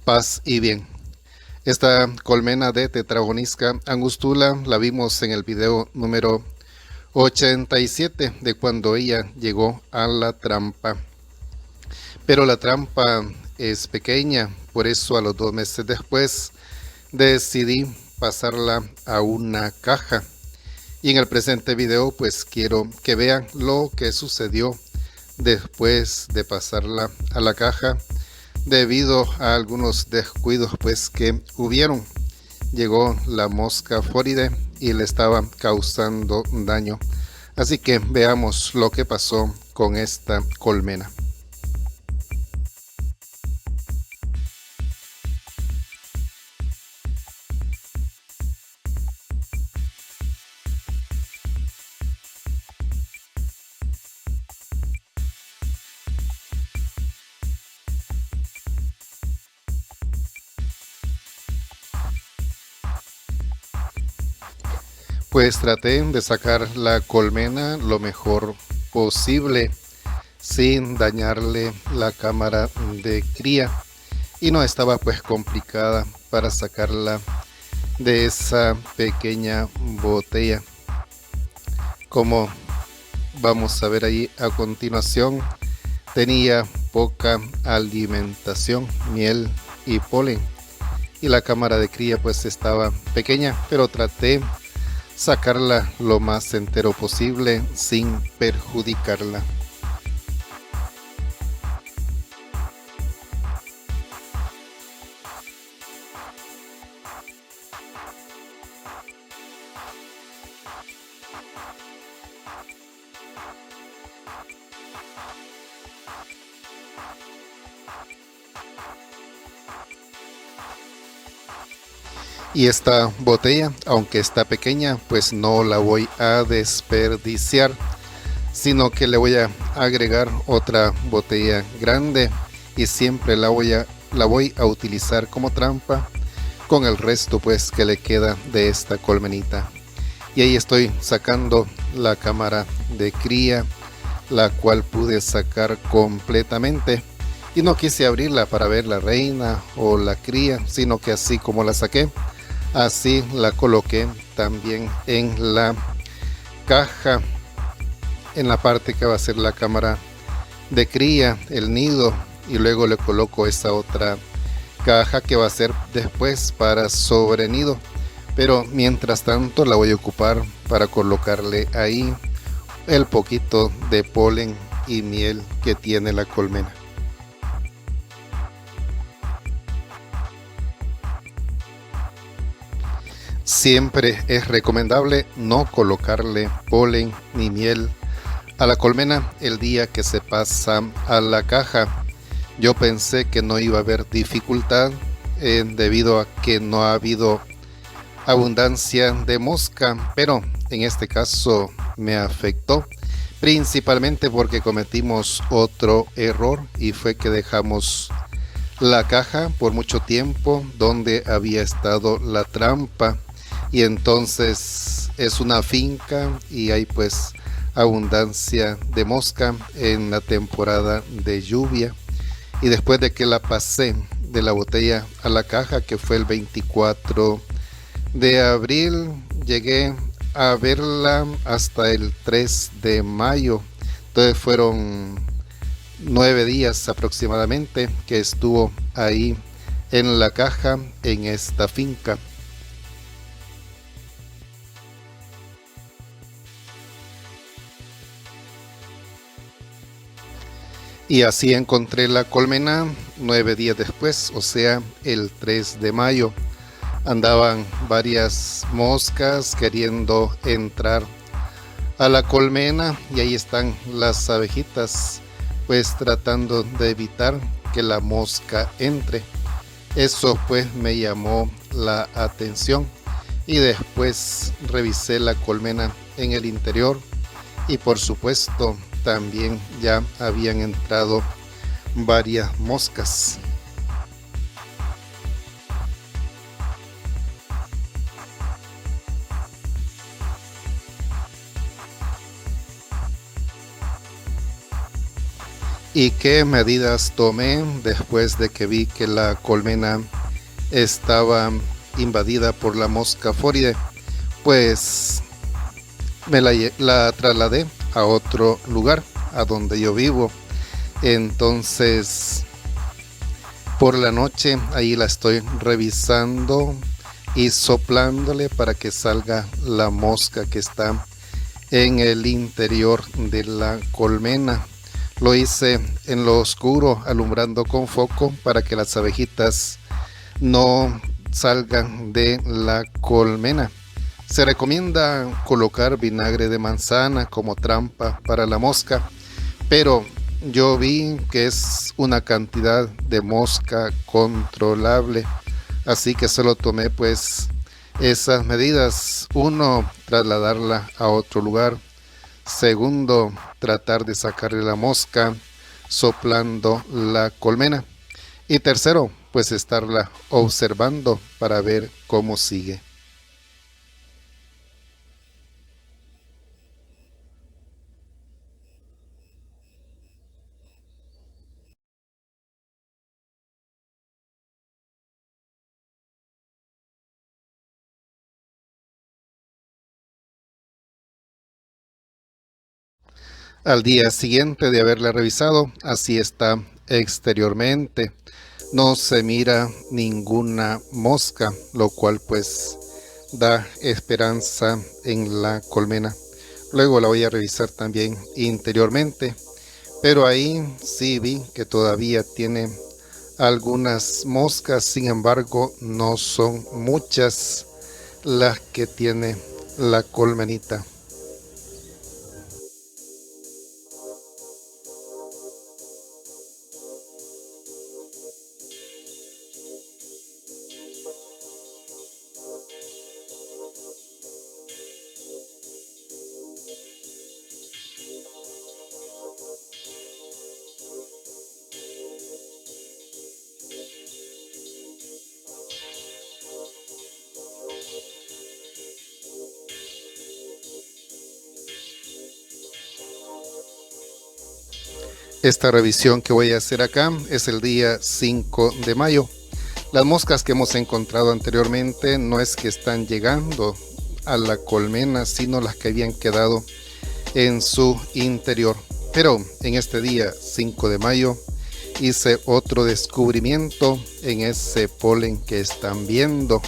Paz y bien. Esta colmena de Tetragonisca angustula la vimos en el video número 87 de cuando ella llegó a la trampa. Pero la trampa es pequeña, por eso a los 2 meses después decidí pasarla a una caja. Y en el presente video pues quiero que vean lo que sucedió después de pasarla a la caja debido a algunos descuidos pues que hubieron. Llegó la mosca fóride y le estaba causando daño. Así que veamos lo que pasó con esta colmena. Pues traté de sacar la colmena lo mejor posible sin dañarle la cámara de cría y no estaba pues complicada para sacarla de esa pequeña botella. Como vamos a ver ahí a continuación, tenía poca alimentación, miel y polen, y la cámara de cría pues estaba pequeña, pero traté sacarla lo más entero posible sin perjudicarla. Y esta botella, aunque está pequeña, pues no la voy a desperdiciar, sino que le voy a agregar otra botella grande y siempre la voy a utilizar como trampa con el resto pues que le queda de esta colmenita. Y ahí estoy sacando la cámara de cría, la cual pude sacar completamente, y no quise abrirla para ver la reina o la cría, sino que así como la saqué, así la coloqué también en la caja, en la parte que va a ser la cámara de cría, el nido, y luego le coloco esa otra caja que va a ser después para sobrenido. Pero mientras tanto la voy a ocupar para colocarle ahí el poquito de polen y miel que tiene la colmena. Siempre es recomendable no colocarle polen ni miel a la colmena el día que se pasa a la caja. Yo pensé que no iba a haber dificultad debido a que no ha habido abundancia de mosca, pero en este caso me afectó, principalmente porque cometimos otro error y fue que dejamos la caja por mucho tiempo donde había estado la trampa, y entonces es una finca y hay pues abundancia de mosca en la temporada de lluvia. Y después de que la pasé de la botella a la caja, que fue el 24 de abril, llegué a verla hasta el 3 de mayo. Entonces fueron 9 días aproximadamente que estuvo ahí en la caja en esta finca. Y así encontré la colmena 9 días después, o sea, el 3 de mayo. Andaban varias moscas queriendo entrar a la colmena y ahí están las abejitas pues tratando de evitar que la mosca entre. Eso pues me llamó la atención y después revisé la colmena en el interior y por supuesto también ya habían entrado varias moscas. ¿Y qué medidas tomé después de que vi que la colmena estaba invadida por la mosca fóride? Pues la trasladé a otro lugar, a donde yo vivo. Entonces, por la noche ahí la estoy revisando y soplándole para que salga la mosca que está en el interior de la colmena. Lo hice en lo oscuro, alumbrando con foco para que las abejitas no salgan de la colmena. Se recomienda colocar vinagre de manzana como trampa para la mosca, pero yo vi que es una cantidad de mosca controlable, así que solo tomé pues esas medidas. Uno, trasladarla a otro lugar. Segundo, tratar de sacarle la mosca soplando la colmena. Y tercero, pues estarla observando para ver cómo sigue. Al día siguiente de haberla revisado, así está exteriormente. No se mira ninguna mosca, lo cual pues da esperanza en la colmena. Luego la voy a revisar también interiormente, pero ahí sí vi que todavía tiene algunas moscas. Sin embargo, no son muchas las que tiene la colmenita. Esta revisión que voy a hacer acá es el día 5 de mayo. Las moscas que hemos encontrado anteriormente no es que están llegando a la colmena, sino las que habían quedado en su interior. Pero en este día 5 de mayo hice otro descubrimiento en ese polen que están viendo,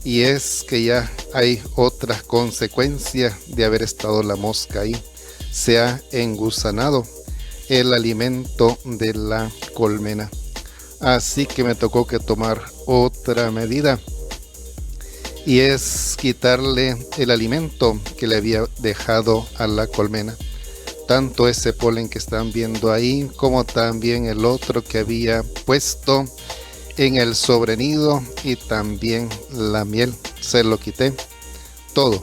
y es que ya hay otras consecuencias de haber estado la mosca ahí. Se ha engusanado el alimento de la colmena, así que me tocó que tomar otra medida, y es quitarle el alimento que le había dejado a la colmena, tanto ese polen que están viendo ahí como también el otro que había puesto en el sobrenido, y también la miel. Se lo quité todo.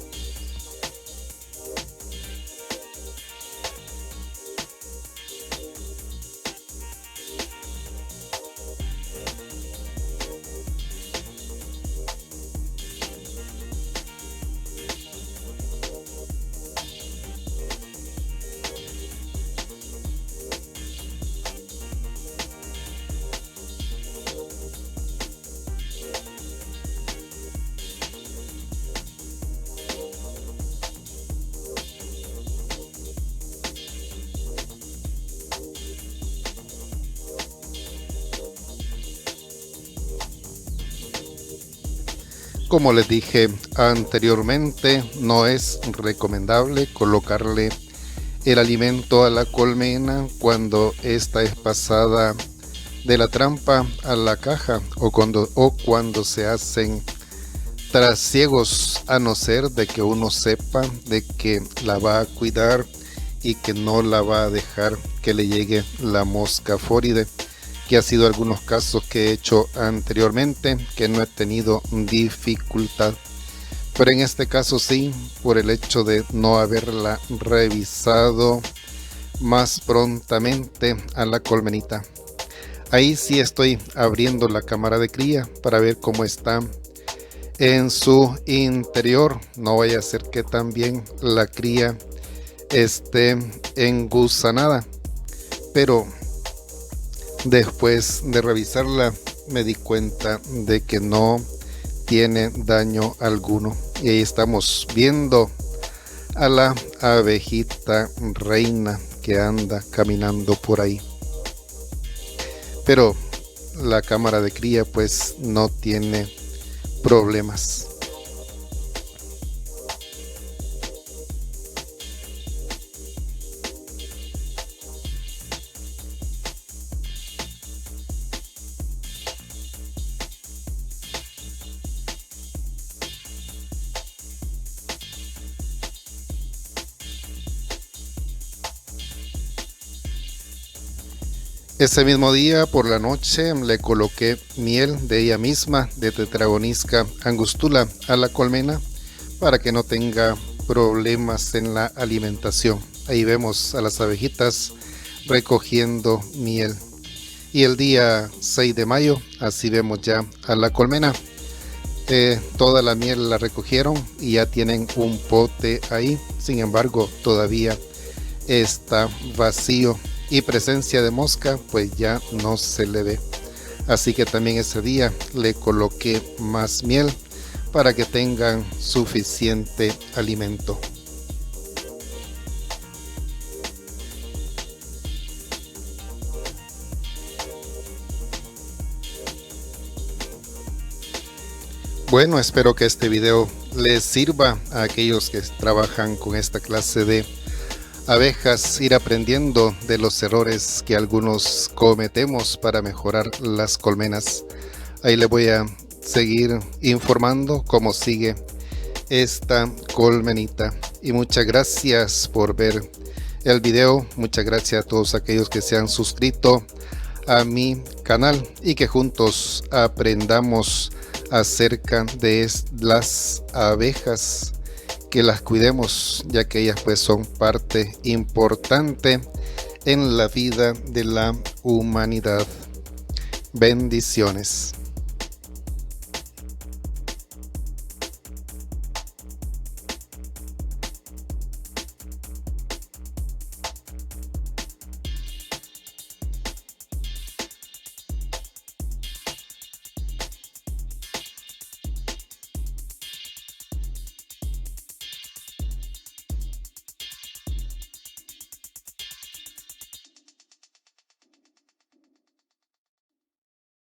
Como les dije anteriormente, no es recomendable colocarle el alimento a la colmena cuando esta es pasada de la trampa a la caja, o cuando se hacen trasiegos, a no ser de que uno sepa de que la va a cuidar y que no la va a dejar que le llegue la mosca fóride, que ha sido algunos casos que he hecho anteriormente, que no he tenido dificultad. Pero en este caso sí, por el hecho de no haberla revisado más prontamente a la colmenita. Ahí sí estoy abriendo la cámara de cría para ver cómo está en su interior. No vaya a ser que también la cría esté engusanada. Pero Después de revisarla me di cuenta de que no tiene daño alguno. Y ahí estamos viendo a la abejita reina que anda caminando por ahí. Pero la cámara de cría pues no tiene problemas. Ese mismo día por la noche le coloqué miel de ella misma, de Tetragonisca angustula, a la colmena para que no tenga problemas en la alimentación. Ahí vemos a las abejitas recogiendo miel. Y el día 6 de mayo, así vemos ya a la colmena. Toda la miel la recogieron y ya tienen un pote ahí. Sin embargo, todavía está vacío. Y presencia de mosca pues ya no se le ve, así que también ese día le coloqué más miel para que tengan suficiente alimento. Bueno, espero que este video les sirva a aquellos que trabajan con esta clase de abejas, ir aprendiendo de los errores que algunos cometemos para mejorar las colmenas. Ahí les voy a seguir informando cómo sigue esta colmenita. Y muchas gracias por ver el video. Muchas gracias a todos aquellos que se han suscrito a mi canal y que juntos aprendamos acerca de las abejas, que las cuidemos, ya que ellas pues son parte importante en la vida de la humanidad. Bendiciones.